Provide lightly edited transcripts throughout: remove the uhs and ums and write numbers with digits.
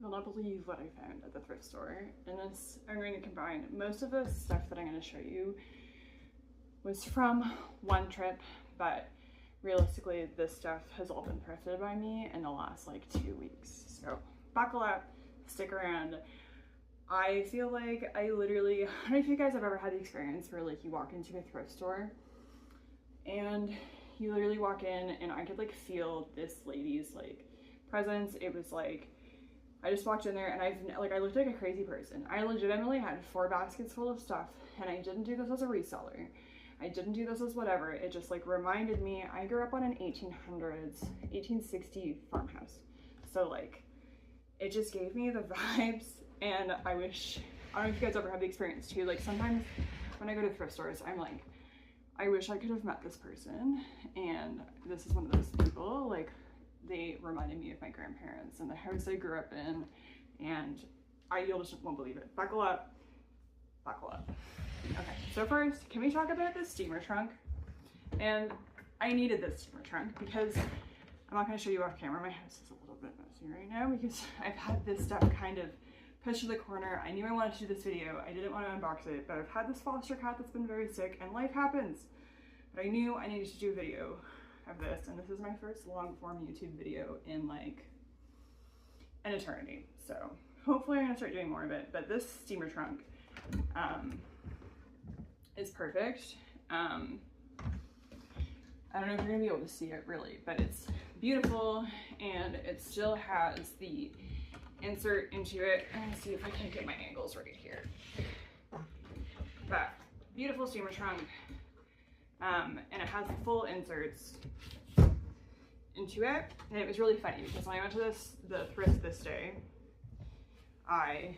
You'll not believe what I found at the thrift store. And this, I'm going to combine most of the stuff that I'm going to show you was from one trip, but realistically this stuff has all been thrifted by me in the last like 2 weeks. So buckle up, stick around. I feel like I literally, I don't know if you guys have ever had the experience where like you walk into a thrift store and you literally walk in and I could like feel this lady's like presence. It was like, I just walked in there and I looked like a crazy person. I legitimately had 4 baskets full of stuff, and I didn't do this as a reseller. I didn't do this as whatever. It just like reminded me, I grew up on an 1860 farmhouse. So like, it just gave me the vibes, and I don't know if you guys ever have the experience too. Like sometimes when I go to thrift stores, I'm like, I wish I could have met this person, and this is one of those people. Like, they reminded me of my grandparents and the house I grew up in, and you'll just won't believe it. Buckle up, buckle up. Okay, so first, can we talk about this steamer trunk? And I needed this steamer trunk because I'm not going to show you off camera. My house is a little bit messy right now because I've had this stuff kind of pushed to the corner. I knew I wanted to do this video. I didn't want to unbox it, but I've had this foster cat that's been very sick, and life happens. But I knew I needed to do a video of this, and this is my first long form YouTube video in like an eternity. So hopefully I'm gonna start doing more of it, but this steamer trunk is perfect. I don't know if you're gonna be able to see it really, but it's beautiful, and it still has the insert into it. I'm gonna see if I can get my angles right here. But beautiful steamer trunk. And it has the full inserts into it, and it was really funny because when I went to the thrift this day, I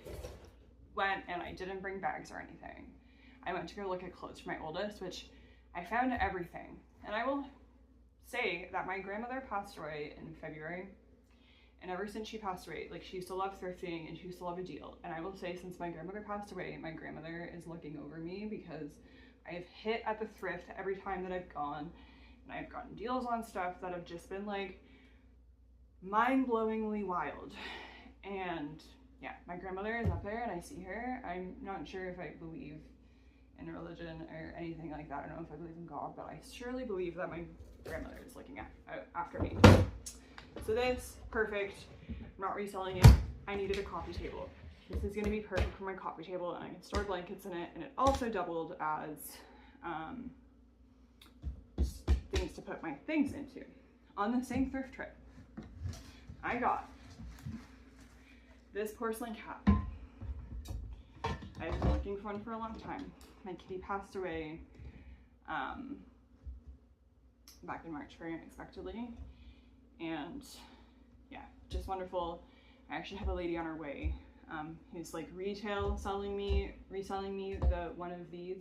went and I didn't bring bags or anything. I went to go look at clothes for my oldest, which I found everything. And I will say that my grandmother passed away in February, and ever since she passed away, like, she used to love thrifting and she used to love a deal. And I will say, since my grandmother passed away, my grandmother is looking over me because I have hit at the thrift every time that I've gone, and I've gotten deals on stuff that have just been like mind-blowingly wild. And yeah, my grandmother is up there and I see her. I'm not sure if I believe in religion or anything like that. I don't know if I believe in God, but I surely believe that my grandmother is looking after me. So this, perfect. I'm not reselling it. I needed a coffee table. This is going to be perfect for my coffee table, and I can store blankets in it, and it also doubled as things to put my things into. On the same thrift trip, I got this porcelain cat. I've been looking for one for a long time. My kitty passed away back in March very unexpectedly, and yeah, just wonderful. I actually have a lady on her way who's like reselling me the one of these,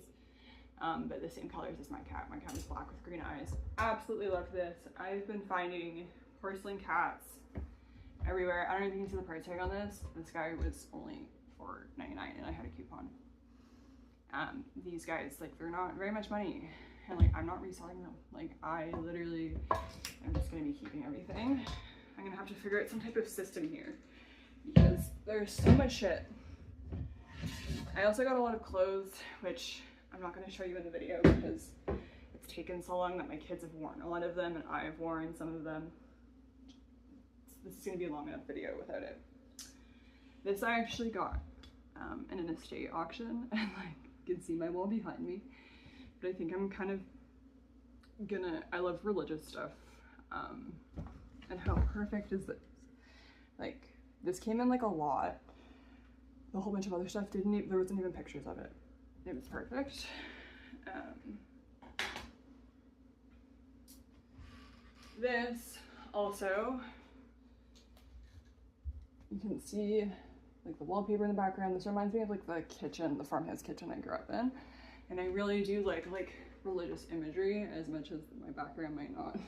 but the same colors as my cat. My cat is black with green eyes. Absolutely love this. I've been finding porcelain cats everywhere. I don't know if you can see the price tag on this. This guy was only $4.99 and I had a coupon. These guys, like, they're not very much money, and like, I'm not reselling them. Like, I literally am just gonna be keeping everything. I'm gonna have to figure out some type of system here because there's so much shit. I also got a lot of clothes, which I'm not gonna show you in the video because it's taken so long that my kids have worn a lot of them and I've worn some of them. This is gonna be a long enough video without it. This I actually got in an estate auction, and like, you can see my wall behind me, but I think I'm kind of gonna, I love religious stuff, and how perfect is this? Like, this came in like a lot. A whole bunch of other stuff didn't even, there wasn't even pictures of it. It was perfect. This also, you can see like the wallpaper in the background. This reminds me of like the kitchen, the farmhouse kitchen I grew up in. And I really do like religious imagery, as much as my background might not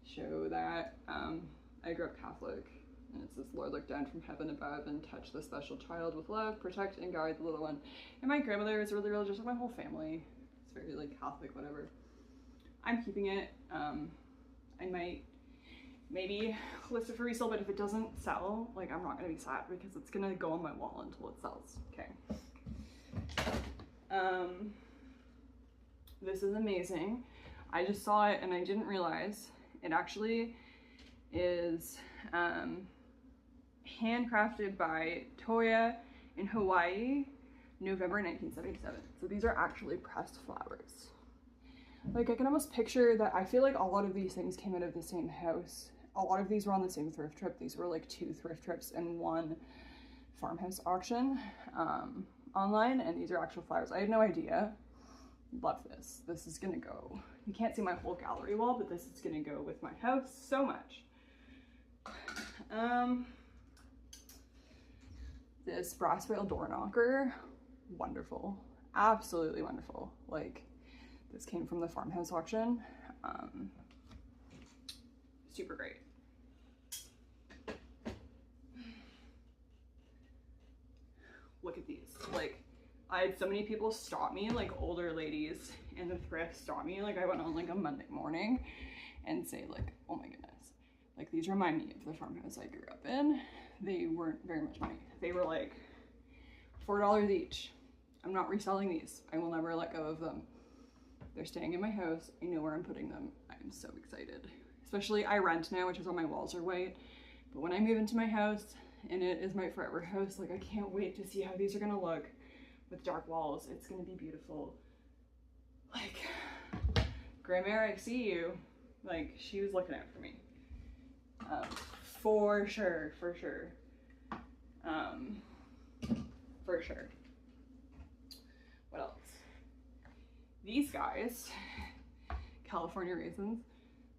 show that. I grew up Catholic, and it says, "Lord, look down from heaven above and touch the special child with love, protect and guide the little one." And my grandmother is really religious, with my whole family. It's very like Catholic, whatever. I'm keeping it. I might maybe list it for resale, but if it doesn't sell, like, I'm not gonna be sad because it's gonna go on my wall until it sells. Okay. This is amazing. I just saw it and I didn't realize it actually is handcrafted by Toya in Hawaii, November 1977. So these are actually pressed flowers. Like, I can almost picture that. I feel like a lot of these things came out of the same house. A lot of these were on the same thrift trip. These were like 2 thrift trips and 1 farmhouse auction online, and these are actual flowers. I had no idea. Love this. This is gonna go. You can't see my whole gallery wall, but this is gonna go with my house so much. This brass rail door knocker, wonderful, absolutely wonderful. Like, this came from the farmhouse auction. Super great. Look at these. Like, I had so many people stop me, like older ladies in the thrift stop me. Like, I went on like a Monday morning and say like, oh my goodness, like, these remind me of the farmhouse I grew up in. They weren't very much money. They were like $4 each. I'm not reselling these. I will never let go of them. They're staying in my house. I know where I'm putting them. I'm so excited. Especially, I rent now, which is why my walls are white. But when I move into my house and it is my forever house, like, I can't wait to see how these are gonna look with dark walls. It's gonna be beautiful. Like, Grandma, I see you. Like, she was looking out for me. For sure, for sure. For sure. What else? These guys, California raisins.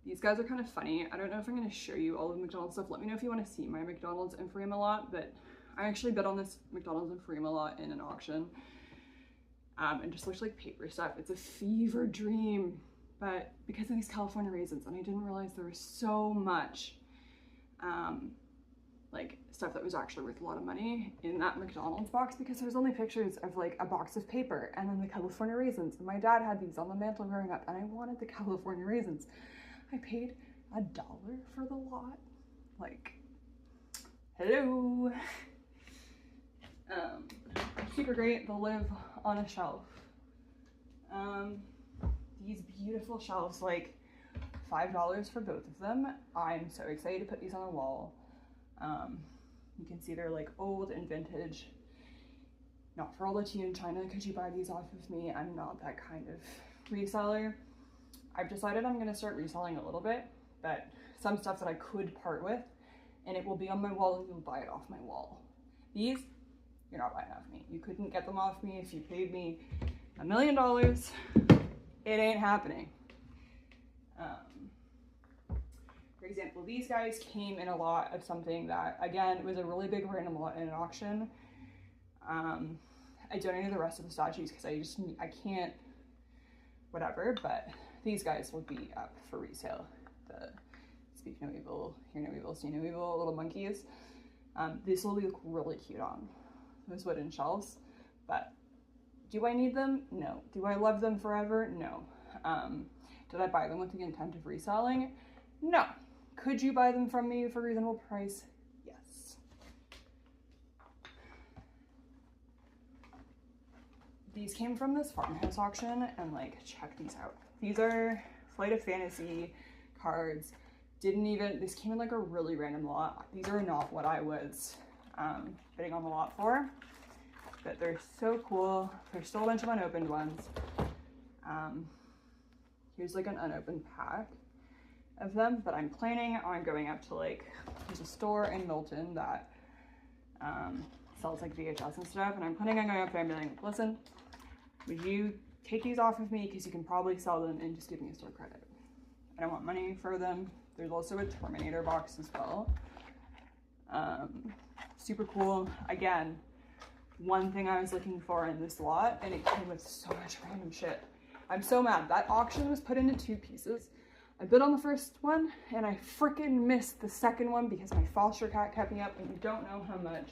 These guys are kind of funny. I don't know if I'm going to show you all of the McDonald's stuff. Let me know if you want to see my McDonald's and Frame a Lot, but I actually bid on this McDonald's and Frame a Lot in an auction. And just looks like paper stuff. It's a fever dream, but because of these California raisins, and I didn't realize there was so much like stuff that was actually worth a lot of money in that McDonald's box, because there's only pictures of like a box of paper and then the California raisins. And my dad had these on the mantle growing up and I wanted the California raisins. I paid $1 for the lot. Like, hello. Super great. They'll live on a shelf. These beautiful shelves, like $5 for both of them. I'm so excited to put these on the wall. You can see they're like old and vintage. Not for all the tea in China, could you buy these off of me? I'm not that kind of reseller. I've decided I'm gonna start reselling a little bit, but some stuff that I could part with, and it will be on my wall and you'll buy it off my wall. These, you're not buying off me. You couldn't get them off me if you paid me $1 million. It ain't happening. For example, these guys came in a lot of something that, again, was a really big random lot in an auction. I donated the rest of the statues because I can't, whatever, but these guys will be up for resale. The speak no evil, hear no evil, see no evil little monkeys. This will look really cute on those wooden shelves, but do I need them? No. Do I love them forever? No. Did I buy them with the intent of reselling? No. Could you buy them from me for a reasonable price? Yes. These came from this farmhouse auction, and like, check these out. These are Flight of Fantasy cards. This came in like a really random lot. These are not what I was bidding on the lot for, but they're so cool. There's still a bunch of unopened ones. Here's like an unopened pack of them, but I'm planning on going up to like, there's a store in Milton that sells like VHS and stuff, and I'm planning on going up there and being like, listen, would you take these off of me because you can probably sell them and just give me a store credit. I don't want money for them. There's also a Terminator box as well. Super cool. Again, one thing I was looking for in this lot, and it came with so much random shit. I'm so mad. That auction was put into 2 pieces. I bid on the first one, and I freaking missed the second one because my foster cat kept me up, and you don't know how much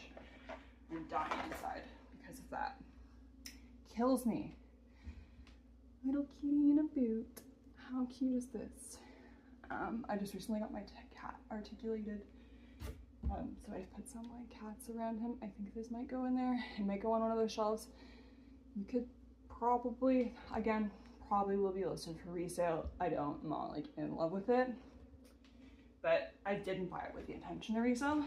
I'm dying inside because of that. Kills me. Little kitty in a boot. How cute is this? I just recently got my cat articulated. So I put some like cats around him. I think this might go in there. It might go on one of those shelves. You could probably, again, probably will be listed for resale. I'm not like in love with it, but I didn't buy it with the intention to resell.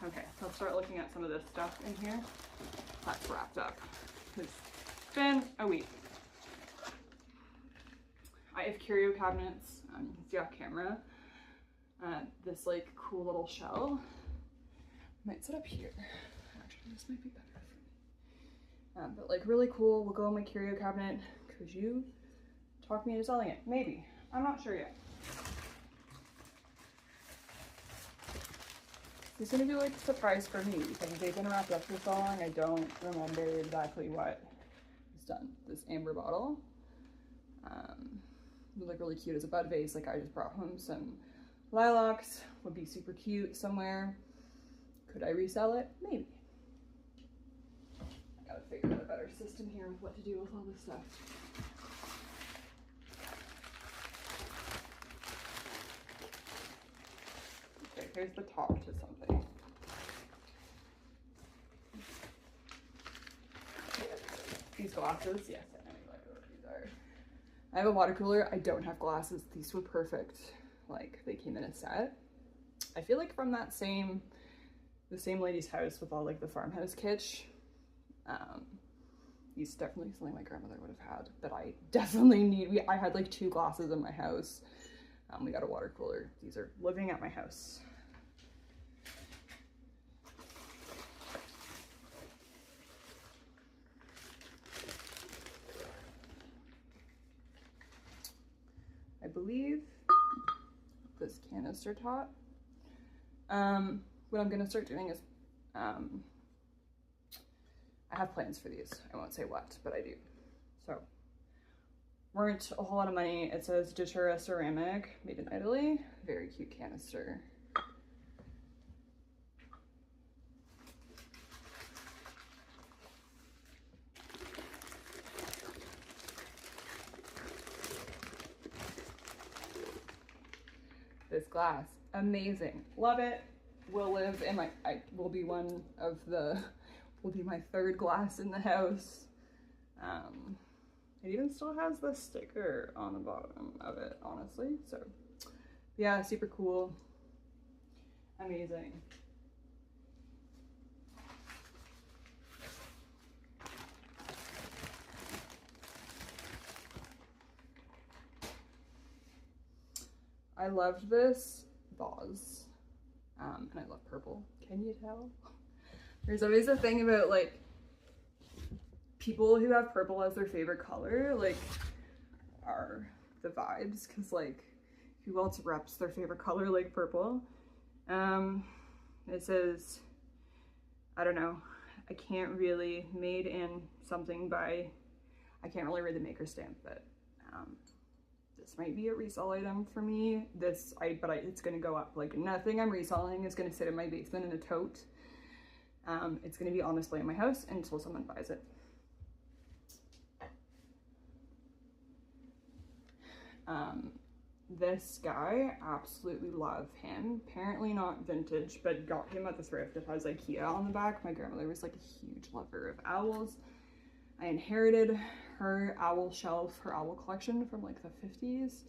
Okay, so let's start looking at some of this stuff in here that's wrapped up. It's been a week. I have curio cabinets. You can see off camera. This like cool little shell. Might sit up here. Actually, this might be better for me. But like really cool. Will go in my curio cabinet. Could you talk me into selling it? Maybe. I'm not sure yet. This is gonna be like a surprise for me because they've been wrapped up for so long. I don't remember exactly what is done. This amber bottle. It was like really cute as a bud vase. Like I just brought home some lilacs. Would be super cute somewhere. Could I resell it? Maybe. I gotta figure out a better system here with what to do with all this stuff. Okay, here's the top to something. These glasses, yes, I know exactly what these are. I have a water cooler. I don't have glasses. These were perfect. Like they came in a set. I feel like from that the same lady's house with all like the farmhouse kitsch. These definitely something my grandmother would have had, but I definitely need. I had like 2 glasses in my house. We got a water cooler. These are living at my house. I believe this canister top. What I'm gonna start doing is, I have plans for these. I won't say what, but I do. So, weren't a whole lot of money. It says Datura ceramic, made in Italy. Very cute canister. This glass, amazing, love it. Will live in will be one of the, will be my 3rd glass in the house. It even still has the sticker on the bottom of it, honestly. So yeah, super cool, amazing. I loved this vase, and I love purple. Can you tell? There's always a thing about like people who have purple as their favorite color, like are the vibes, because like who else reps their favorite color like purple? It says, I don't know, I can't really, made in something by, I can't really read the maker stamp, but this might be a resale item for me. It's gonna go up. Like nothing I'm reselling is gonna sit in my basement in a tote. It's gonna be on display in my house until someone buys it. This guy, absolutely love him. Apparently not vintage, but got him at the thrift. It has IKEA on the back. My grandmother was like a huge lover of owls. I inherited her owl shelf, her owl collection from like the 50s.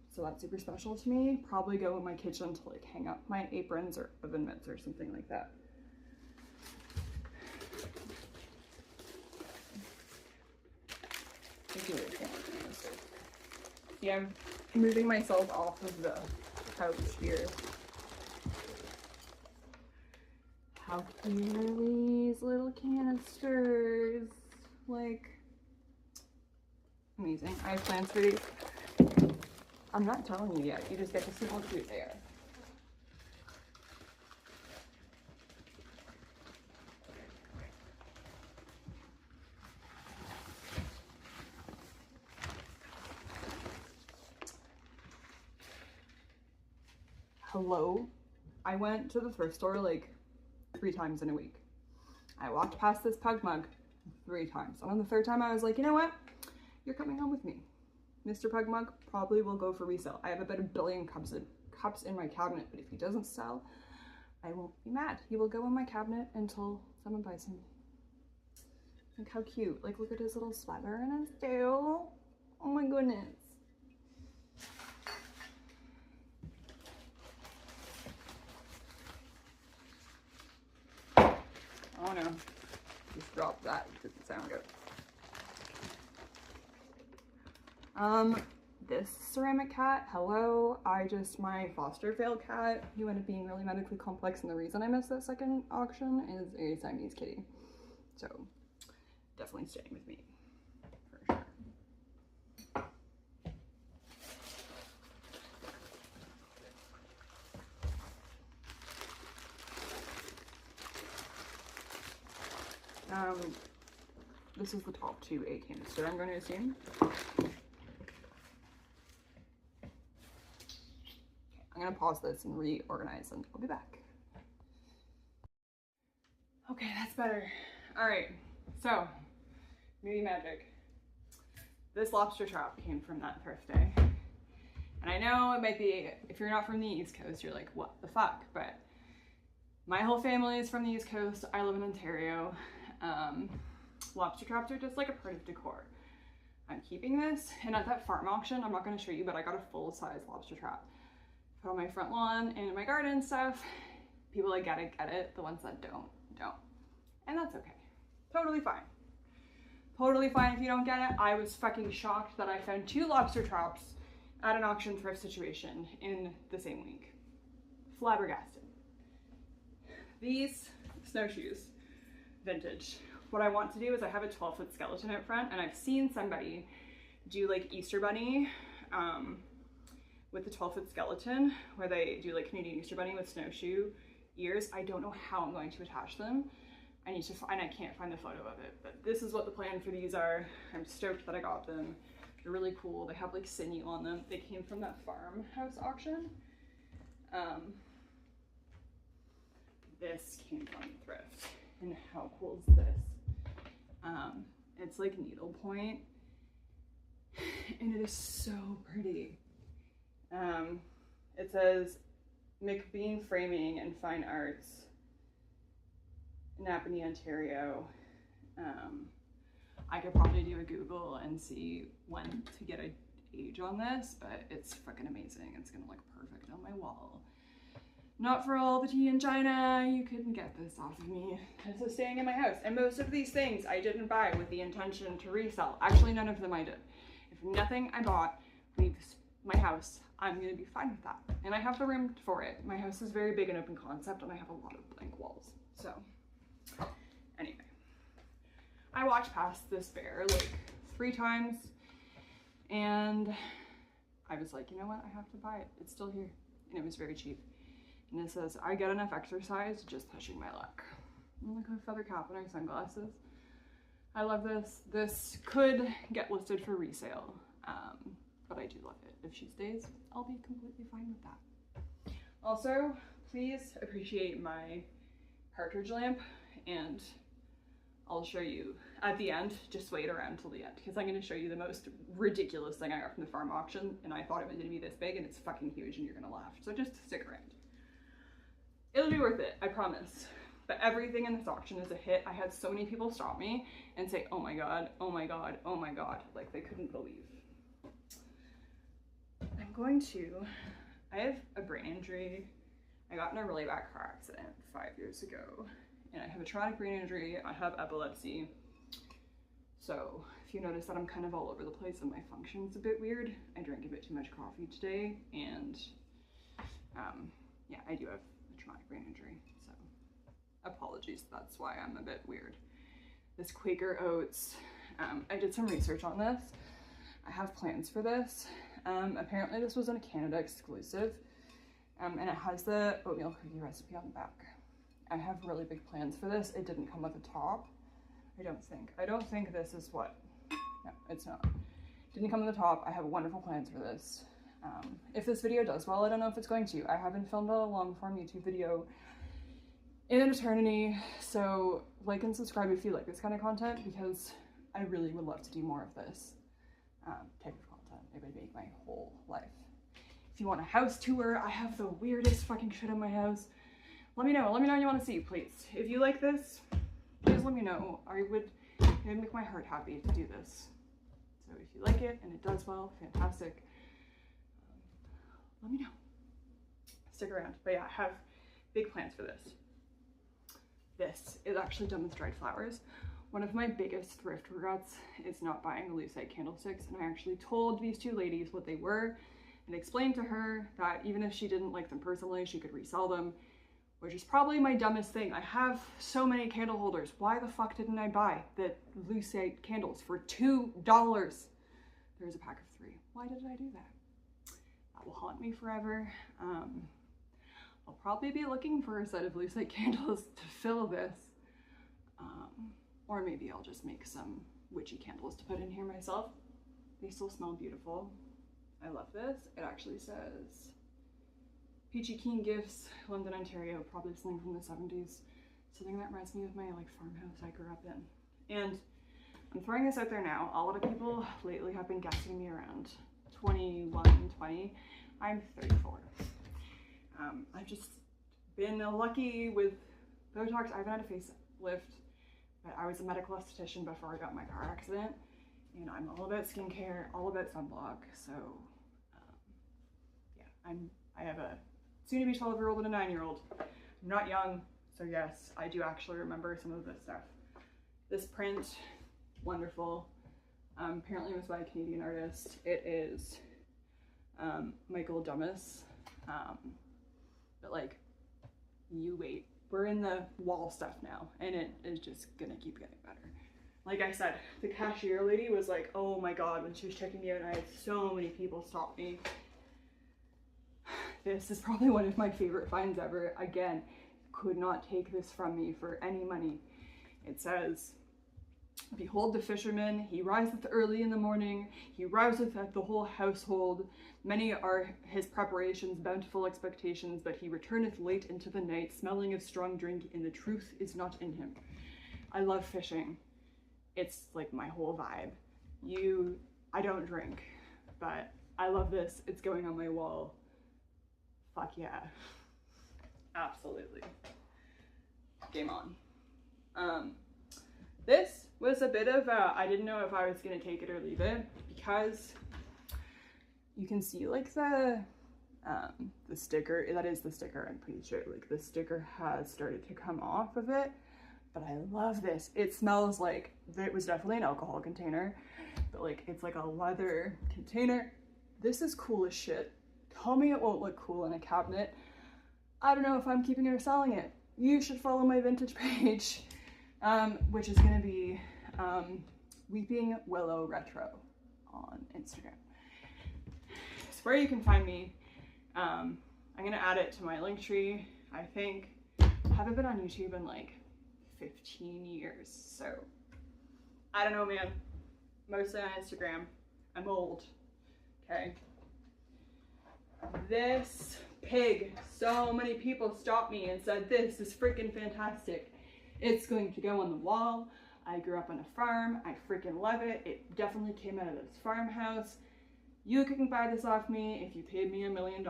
So that's super special to me. Probably go in my kitchen to like hang up my aprons or oven mitts or something like that. Yeah, I'm moving myself off of the couch here. How cute are these little canisters? Like, amazing. I have plans for these. I'm not telling you yet. You just get to see how cute they are. Hello? I went to the thrift store like 3 times in a week. I walked past this pug mug 3 times. And on the 3rd time I was like, you know what? You're coming home with me. Mr. Pug mug probably will go for resale. I have about 1 billion cups in my cabinet, but if he doesn't sell, I won't be mad. He will go in my cabinet until someone buys him. Look how cute. Like, look at his little sweater and his tail. Oh my goodness. Oh no. Just dropped that. It didn't sound good. This ceramic cat, hello. My foster failed cat, who ended up being really medically complex, and the reason I missed that second auction is a Siamese kitty. So, definitely staying with me, for sure. This is the top 2 A canister, I'm going to assume. I'm gonna pause this and reorganize and I'll be back. Okay, that's better. All right, so, beauty magic. This lobster trap came from that thrift day. And I know it might be, if you're not from the East Coast, you're like, what the fuck? But my whole family is from the East Coast. I live in Ontario. Lobster traps are just like a part of decor. I'm keeping this, and at that farm auction, I'm not gonna show you, but I got a full-size lobster trap. Put on my front lawn and in my garden and stuff. People that get it. The ones that don't. And that's okay. Totally fine. Totally fine if you don't get it. I was fucking shocked that I found 2 lobster traps at an auction thrift situation in the same week. Flabbergasted. These snowshoes, vintage. What I want to do is I have a 12-foot skeleton out front, and I've seen somebody do like Easter Bunny, with the 12-foot skeleton, where they do like Canadian Easter Bunny with snowshoe ears. I don't know how I'm going to attach them. I need to find, I can't find the photo of it, but this is what the plan for these are. I'm stoked that I got them. They're really cool. They have like sinew on them. They came from that farmhouse auction. This came from thrift, and how cool is this? It's like needlepoint, and it is so pretty. It says McBean Framing and Fine Arts, Napanee, Ontario. I could probably do a Google and see when to get an age on this, but it's fucking amazing. It's gonna look perfect on my wall. Not for all the tea in China, you couldn't get this off of me. This is staying in my house. And most of these things I didn't buy with the intention to resell. Actually, none of them I did. If nothing I bought leaves my house, I'm gonna be fine with that. And I have the room for it. My house is very big and open concept, and I have a lot of blank walls. So, anyway. I walked past this bear like 3 times, and I was like, you know what, I have to buy it. It's still here. And it was very cheap. And it says, I get enough exercise just pushing my luck. And look at a feather cap and our sunglasses. I love this. This could get listed for resale, but I do love it. If she stays, I'll be completely fine with that. Also, please appreciate my partridge lamp, and I'll show you at the end. Just wait around till the end, because I'm going to show you the most ridiculous thing I got from the farm auction, and I thought it was going to be this big, and it's fucking huge, and you're going to laugh. So just stick around. It'll be worth it, I promise. But everything in this auction is a hit. I had so many people stop me and say, oh my god, oh my god, oh my god, like they couldn't believe. I have a brain injury. I got in a really bad car accident 5 years ago, and I have a traumatic brain injury. I have epilepsy. So if you notice that I'm kind of all over the place and my function's a bit weird, I drank a bit too much coffee today, and yeah, I do have a traumatic brain injury, so apologies, that's why I'm a bit weird. This Quaker Oats, I did some research on this. I have plans for this. Apparently this was a Canada exclusive, and it has the oatmeal cookie recipe on the back. I have really big plans for this. It didn't come with a top, I don't think this is what, no, it's not. Didn't come with a top. I have wonderful plans for this. If this video does well, I don't know if it's going to. I haven't filmed a long form YouTube video in an eternity, so like and subscribe if you like this kind of content, because I really would love to do more of this type of content. If my whole life. If you want a house tour, I have the weirdest fucking shit in my house. Let me know what you want to see, please. If you like this, please let me know. It would make my heart happy to do this. So if you like it and it does well, fantastic. Let me know. Stick around. But yeah, I have big plans for this. This is actually done with dried flowers. One of my biggest thrift regrets is not buying the lucite candlesticks, and I actually told these two ladies what they were and explained to her that even if she didn't like them personally, she could resell them, which is probably my dumbest thing. I have so many candle holders. Why the fuck didn't I buy the lucite candles for $2? There's a pack of 3. Why did I do that? That will haunt me forever. I'll probably be looking for a set of lucite candles to fill this. Or maybe I'll just make some witchy candles to put in here myself. They still smell beautiful. I love this. It actually says Peachy Keen Gifts, London, Ontario, probably something from the 70s. Something that reminds me of my like farmhouse I grew up in. And I'm throwing this out there now. A lot of people lately have been guessing me around 21, 20. I'm 34. I've just been lucky with Botox. I haven't had a facelift, but I was a medical esthetician before I got my car accident, and I'm all about skincare, all about sunblock. So yeah, I have a soon-to-be 12-year-old and a 9-year-old. I'm not young, so yes, I do actually remember some of this stuff. This print, wonderful. Apparently it was by a Canadian artist. It is Michael Dummas. But like, you wait. We're in the wall stuff now, and it is just gonna keep getting better. Like I said, the cashier lady was like, oh my god, when she was checking me out, and I had so many people stop me. This is probably one of my favorite finds ever. Again, could not take this from me for any money. It says, behold the fisherman, he riseth early in the morning, he rouseth the whole household. Many are his preparations, bountiful expectations, but he returneth late into the night, smelling of strong drink, and the truth is not in him. I love fishing. It's like my whole vibe. I don't drink, but I love this. It's going on my wall. Fuck yeah. Absolutely. Game on. This was a bit of I didn't know if I was gonna take it or leave it, because you can see like the sticker, that is the sticker, I'm pretty sure, like the sticker has started to come off of it, but I love this. It smells like, it was definitely an alcohol container, but like it's like a leather container. This is cool as shit. Tell me it won't look cool in a cabinet. I don't know if I'm keeping it or selling it. You should follow my vintage page, which is gonna be Weeping Willow Retro on Instagram. It's where you can find me. I'm gonna add it to my link tree. I think I haven't been on YouTube in like 15 years, so I don't know, man. Mostly on Instagram. I'm old. Okay. This pig, so many people stopped me and said, this is freaking fantastic. It's going to go on the wall. I grew up on a farm. I freaking love it. It definitely came out of this farmhouse. You can buy this off me if you paid me $1 million.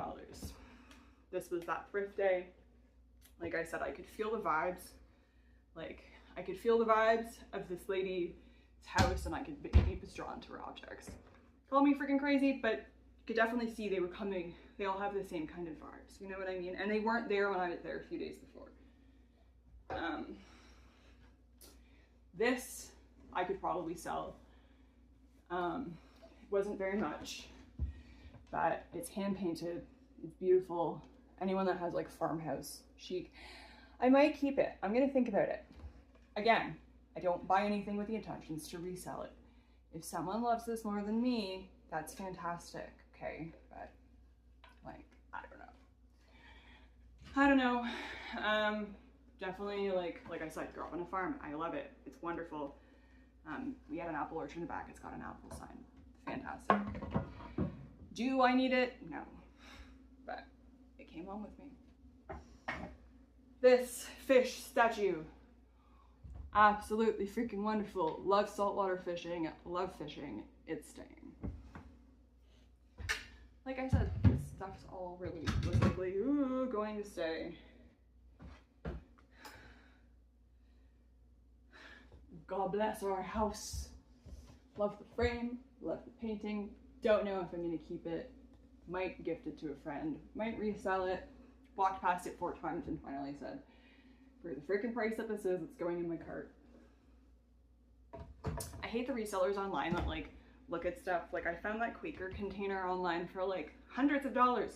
This was that thrift day. Like I said, I could feel the vibes. Like, I could feel the vibes of this lady's house, and I could be drawn to her objects. Call me freaking crazy, but you could definitely see they were coming. They all have the same kind of vibes, you know what I mean? And they weren't there when I was there a few days before. This I could probably sell. It wasn't very much, but it's hand painted. It's beautiful. Anyone that has like farmhouse chic, I might keep it. I'm gonna think about it. Again, I don't buy anything with the intentions to resell it. If someone loves this more than me, that's fantastic, okay? But like, I don't know. Definitely, like I said, grew up on a farm. I love it. It's wonderful. We had an apple orchard in the back. It's got an apple sign. Fantastic. Do I need it? No. But it came home with me. This fish statue. Absolutely freaking wonderful. Love saltwater fishing. Love fishing. It's staying. like I said, this stuff's all really likely going to stay. God bless our house. Love the frame, love the painting. Don't know if I'm gonna keep it. Might gift it to a friend, might resell it. Walked past it 4 times and finally said, for the freaking price that this is, it's going in my cart. I hate the resellers online that like look at stuff. Like I found that Quaker container online for like hundreds of dollars.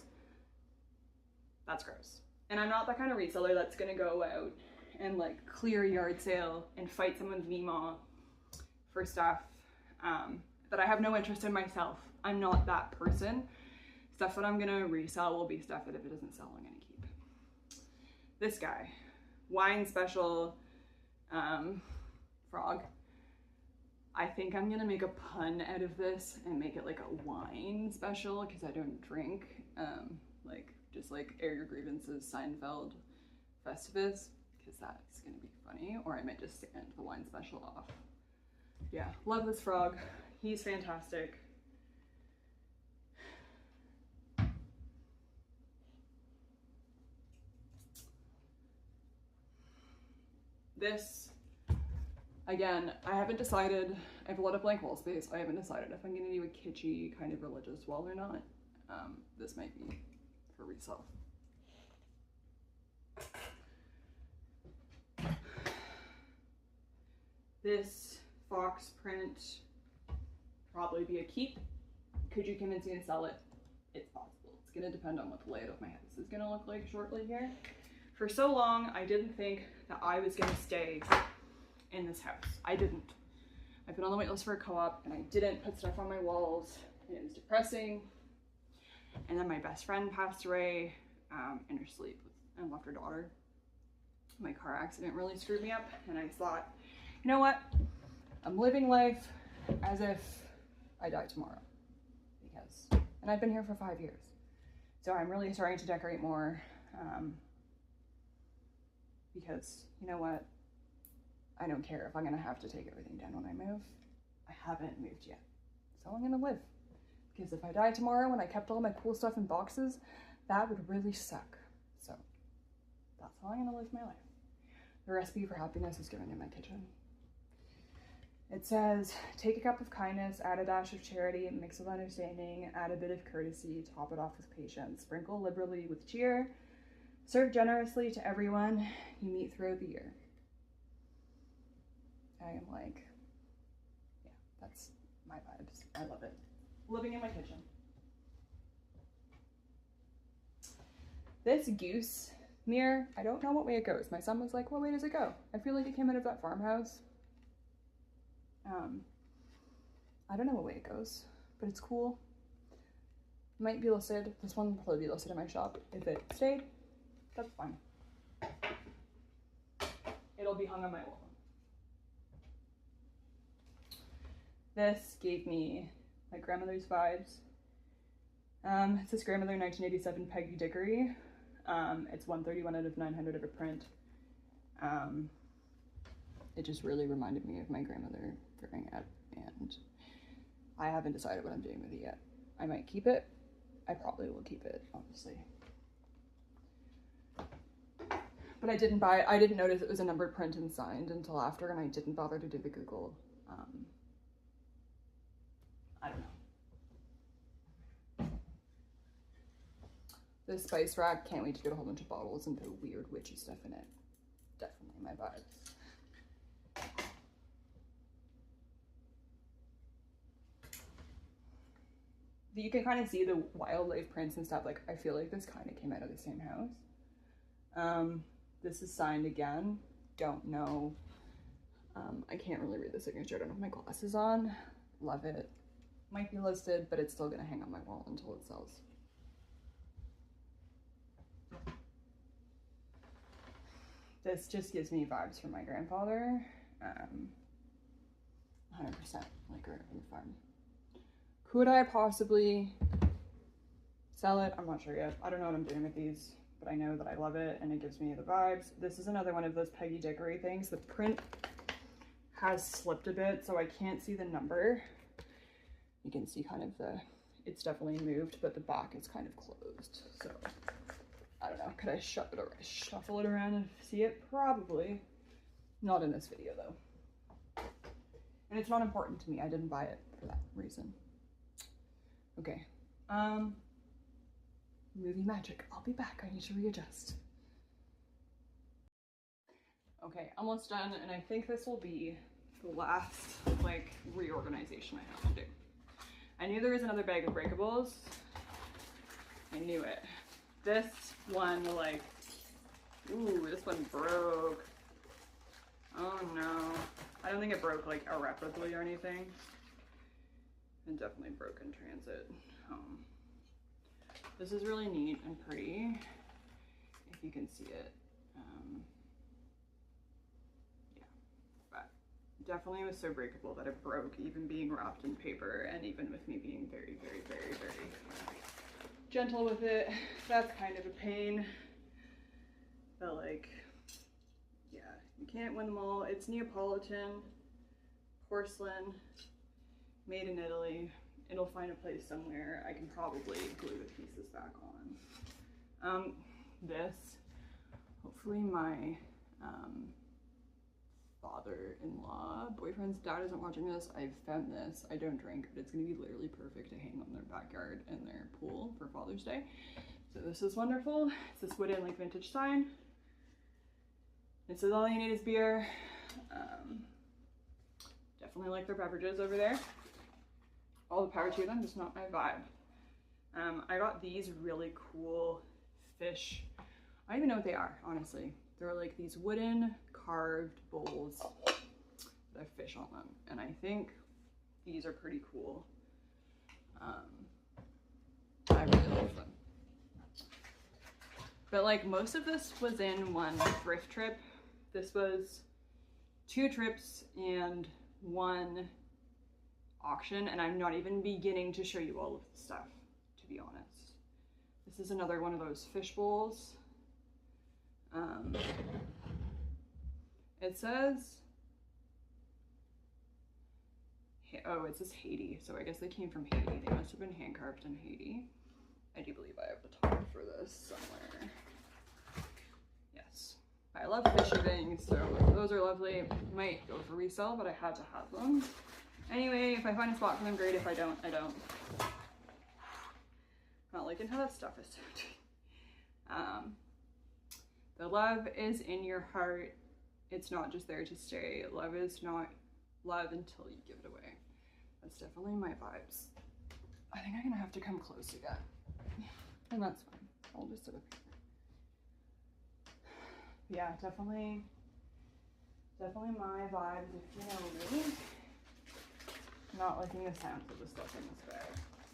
That's gross. And I'm not that kind of reseller that's gonna go out and like clear a yard sale and fight someone's Mima for stuff that I have no interest in myself. I'm not that person. Stuff that I'm gonna resell will be stuff that if it doesn't sell, I'm gonna keep. This guy, wine special frog. I think I'm gonna make a pun out of this and make it like a wine special because I don't drink. Like just like air your grievances, Seinfeld, Festivus, because that's gonna be funny. Or I might just stand the wine special off. Yeah, love this frog. He's fantastic. This, again, I haven't decided. I have a lot of blank wall space. I haven't decided if I'm gonna do a kitschy kind of religious wall or not. This might be for resale. This fox print, probably be a keep. Could you convince me to sell it? It's possible. It's gonna depend on what the layout of my house is gonna look like shortly here. For so long, I didn't think that I was gonna stay in this house. I didn't. I've been on the wait list for a co-op and I didn't put stuff on my walls and it was depressing. And then my best friend passed away in her sleep and left her daughter. My car accident really screwed me up and I thought, you know what? I'm living life as if I die tomorrow. And I've been here for 5 years. So I'm really starting to decorate more because you know what? I don't care if I'm gonna have to take everything down when I move. I haven't moved yet. So I'm gonna live. Because if I die tomorrow and I kept all my cool stuff in boxes, that would really suck. So that's how I'm gonna live my life. The recipe for happiness is given in my kitchen. It says, take a cup of kindness, add a dash of charity, mix with understanding, add a bit of courtesy, top it off with patience, sprinkle liberally with cheer, serve generously to everyone you meet throughout the year. I am like, yeah, that's my vibes. I love it. Living in my kitchen. This goose mirror, I don't know what way it goes. My son was like, what way does it go? I feel like it came out of that farmhouse. I don't know what way it goes, but it's cool. Might be listed. This one will probably be listed in my shop. If it stayed, that's fine. It'll be hung on my wall. This gave me my grandmother's vibes. It says grandmother 1987 Peggy Dickory. It's 131 out of 900 of a print. It just really reminded me of my grandmother growing up, and I haven't decided what I'm doing with it yet. I might keep it. I probably will keep it, honestly. But I didn't buy it. I didn't notice it was a numbered print and signed until after, and I didn't bother to do the Google. I don't know. This spice rack, can't wait to get a whole bunch of bottles and put weird witchy stuff in it. Definitely my vibes. You can kind of see the wildlife prints and stuff. Like, I feel like this kind of came out of the same house. This is signed again. Don't know. I can't really read the signature. I don't have my glasses on. Love it. Might be listed, but it's still gonna hang on my wall until it sells. This just gives me vibes from my grandfather. 100% like right on the farm. Could I possibly sell it? I'm not sure yet. I don't know what I'm doing with these, but I know that I love it and it gives me the vibes. This is another one of those Peggy Dickory things. The print has slipped a bit, so I can't see the number. You can see kind of the it's definitely moved, but the back is kind of closed. So I don't know, could I shuffle it around and see it? Probably. Not in this video though. And it's not important to me. I didn't buy it for that reason. Okay. Movie magic. I'll be back. I need to readjust. Okay, almost done, and I think this will be the last like reorganization I have to do. I knew there was another bag of breakables. I knew it. This one, like, ooh, this one broke. Oh no. I don't think it broke like irreparably or anything. It definitely broke in transit home. This is really neat and pretty, if you can see it. Yeah, but definitely was so breakable that it broke, even being wrapped in paper, and even with me being very, very, very, very gentle with it. That's kind of a pain. But like, yeah, you can't win them all. It's Neapolitan porcelain, made in Italy. It'll find a place somewhere. I can probably glue the pieces back on. This, hopefully my father-in-law, boyfriend's dad isn't watching this. I've found this. I don't drink, but it's gonna be literally perfect to hang on their backyard and their pool for Father's Day. So this is wonderful. It's this wooden like vintage sign. It says all you need is beer. Definitely like their beverages over there. All the power to them, just not my vibe. I got these really cool fish. I don't even know what they are, honestly. They're like these wooden carved bowls that have fish on them. And I think these are pretty cool. I really love them. But like most of this was in one thrift trip. This was 2 trips and 1 auction, and I'm not even beginning to show you all of the stuff, to be honest. This is another one of those fish bowls. It says, oh, it says Haiti, so I guess they came from Haiti. They must have been hand carved in Haiti. I do believe I have the top for this somewhere. Yes, I love fish eating, so those are lovely. Might go for resale, but I had to have them. Anyway, if I find a spot for them, great. If I don't, I don't. Not liking how that stuff is sounding. The love is in your heart. It's not just there to stay. Love is not love until you give it away. That's definitely my vibes. I think I'm gonna have to come close again. And that's fine. I'll just sit up here. Yeah, definitely my vibes, if you know me. Not liking the sounds of the stuff in this bag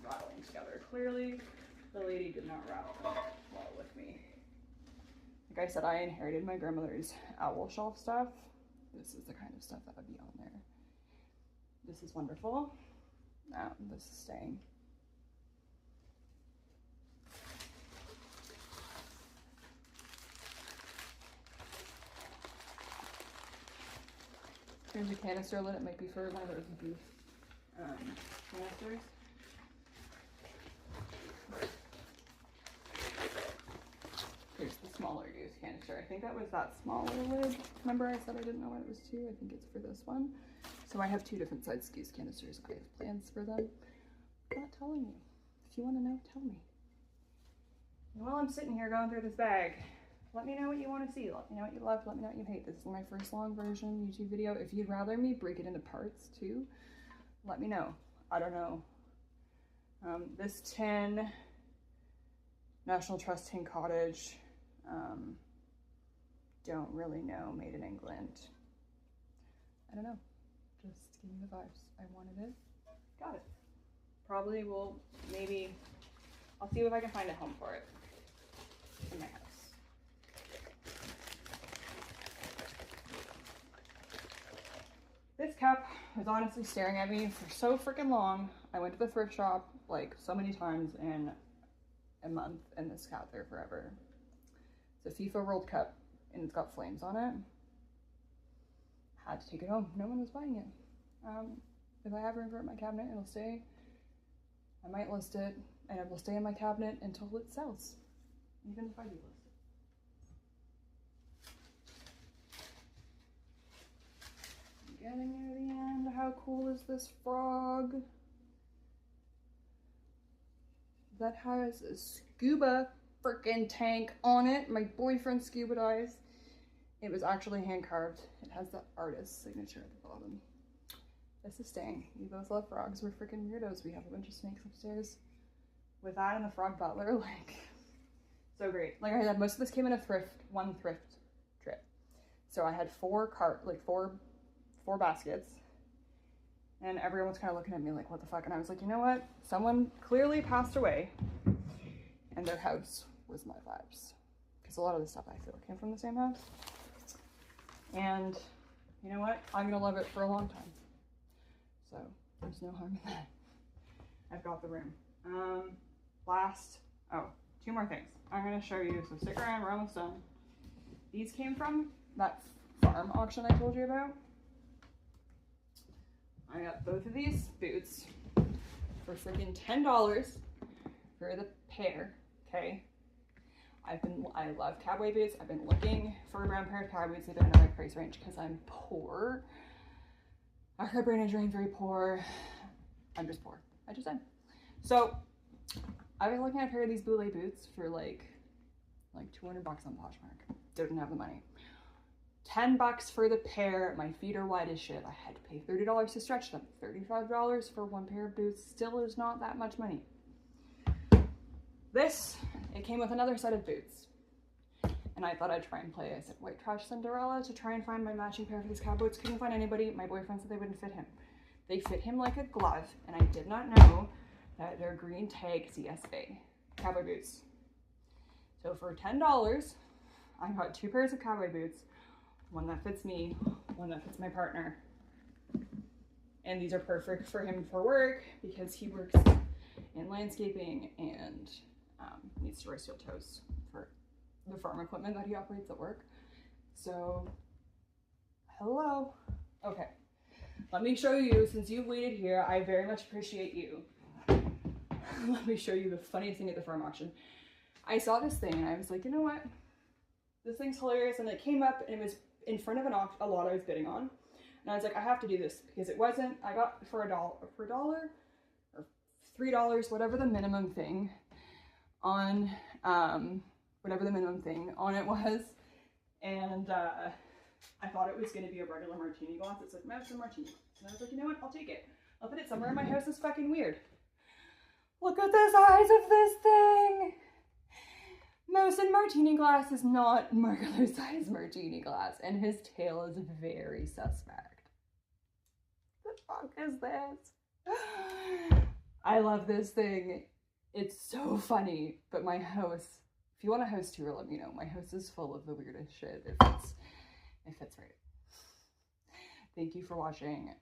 rattling together. Clearly, the lady did not rattle well with me. Like I said, I inherited my grandmother's owl shelf stuff. This is the kind of stuff that would be on there. This is wonderful. This is staying. Here's a canister lid. It might be for one of those booth canisters. Here's the smaller use canister. I think that was that smaller lid. Remember I said I didn't know what it was to? I think it's for this one. So I have 2 different size use canisters. I have plans for them. I'm not telling you. If you want to know, tell me. And while I'm sitting here going through this bag, let me know what you want to see. Let me know what you love. Let me know what you hate. This is my first long version YouTube video. If you'd rather me break it into parts too, let me know. I don't know. This tin, National Trust tin cottage, don't really know, made in England. I don't know. Just give me the vibes. I wanted it. Got it. Probably will, maybe, I'll see if I can find a home for it in my house. This cup was honestly staring at me for so freaking long. I went to the thrift shop like so many times in a month, and this sat there forever. It's a FIFA World Cup, and it's got flames on it. Had to take it home. No one was buying it. If I have room for it in my cabinet, it'll stay. I might list it, and it will stay in my cabinet until it sells, even if I do list it. Getting near the end. How cool is this frog? That has a scuba freaking tank on it. My boyfriend scuba dives. It was actually hand carved. It has the artist's signature at the bottom. This is staying. We both love frogs. We're freaking weirdos. We have a bunch of snakes upstairs. With that and the frog butler, like, so great. Like I said, most of this came in a one thrift trip. So I had four baskets, and everyone was kind of looking at me like, what the fuck? And I was like, you know what? Someone clearly passed away, and their house was my vibes. Because a lot of the stuff I feel came from the same house. And you know what? I'm gonna love it for a long time. So there's no harm in that. I've got the room. Two more things. I'm gonna show you, so stick around, we're almost done. These came from that farm auction I told you about. I got both of these boots for freaking $10 for the pair, okay? I love cowboy boots. I've been looking for a brown pair of cowboy boots. They've been in my price range because I'm poor. Our brain is very poor. I'm just poor. I just am. So I've been looking at a pair of these boule boots for like $200 on Poshmark. Didn't have the money. $10 for the pair. My feet are wide as shit. I had to pay $30 to stretch them. $35 for one pair of boots still is not that much money. It came with another set of boots. And I thought I'd try and play, I said, white trash Cinderella to try and find my matching pair for these cowboy boots. Couldn't find anybody. My boyfriend said they wouldn't fit him. They fit him like a glove, and I did not know that they're green tag CSA cowboy boots. So for $10, I got two pairs of cowboy boots, one that fits me, one that fits my partner. And these are perfect for him for work because he works in landscaping and needs to wear steel toes for the farm equipment that he operates at work. So, hello. Okay, let me show you, since you've waited here, I very much appreciate you. Let me show you the funniest thing at the farm auction. I saw this thing and I was like, you know what? This thing's hilarious, and it came up and it was in front of a lot I was bidding on. And I was like, I have to do this because it wasn't, I got for $1 or $3, whatever the minimum thing on, it was. And I thought it was going to be a regular martini glass. It's like, Master Martini. And I was like, you know what? I'll take it. I'll put it somewhere in my house. It's fucking weird. Look at the size of this thing. Mosin martini glass is not regular size martini glass, and his tail is very suspect. What the fuck is this? I love this thing. It's so funny, but my house, if you want a house tour, let me know. My house is full of the weirdest shit. It fits right. Thank you for watching.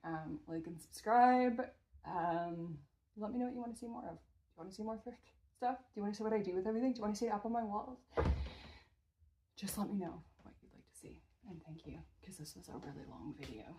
Like and subscribe. Let me know what you want to see more of. Do you want to see more thrift stuff? Do you want to see what I do with everything? Do you want to see it up on my walls? Just let me know what you'd like to see. And thank you, because this was a really long video.